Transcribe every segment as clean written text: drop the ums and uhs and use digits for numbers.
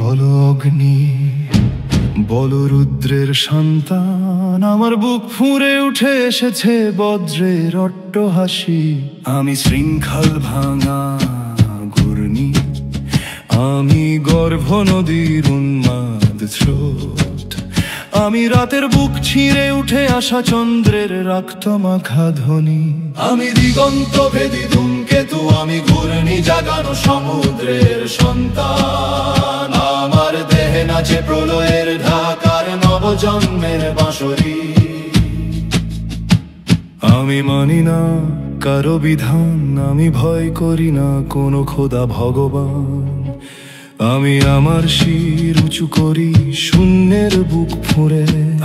বলো অগ্নি, বলো রুদ্রের সন্তান, আমার বুক ফুঁড়ে উঠে এসেছে বজ্রের অট্টহাসি। আমি শৃঙ্খল ভাঙা ঘূর্ণি, আমি গর্ভ নদীর উন্মাদ স্রোত, আমি রাতের বুক ছিঁড়ে উঠে আসা চন্দ্রের রক্ত মাখা ধ্বনি। আমি দিগন্ত ভেদি ধূমকেতু, আমি ঘূর্ণি জাগানো সমুদ্রের সন্তান। আমার দেহে নাচে প্রলয়ের ঢাকার নবজন্মের বাঁশরি। আমি মানি না কারো বিধান, আমি ভয় করি না কোনো খোদা ভগবান। আমি আমার শির উঁচু করি শূন্যের বুক ফুঁড়ে।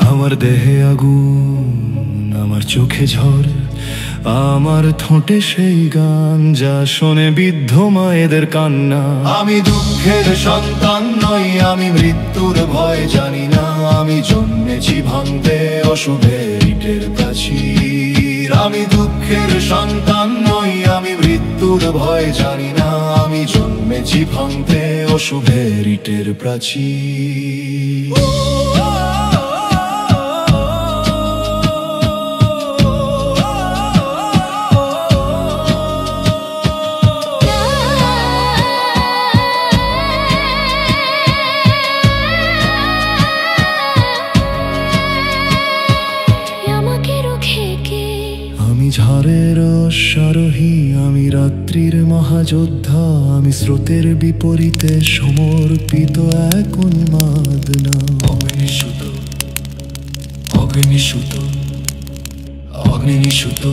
আমার দেহে আগুন, আমার চোখে ঝড়, আমার ঠোঁটে সেই গান যা শোনে বিদ্ধ মায়েদের কান্না। আমি দুঃখের সন্তান নই, আমি মৃত্যুর ভয় জানি না। আমি জন্মেছি ভাঙতে অশুভের ইটের প্রাচীর। আমি দুঃখের সন্তান নই, আমি মৃত্যুর ভয় জানি না। আমি জন্মেছি ভাঙতে অশুভের ইটের প্রাচীর। আমি ঝড়ের অশ্বারোহী, আমি রাত্রির মহাযোদ্ধা। আমি স্রোতের বিপরীতে সমর্পিত এক উন্মাদ না। অগ্নিসূত, অগ্নিসূত, অগ্নিসূত।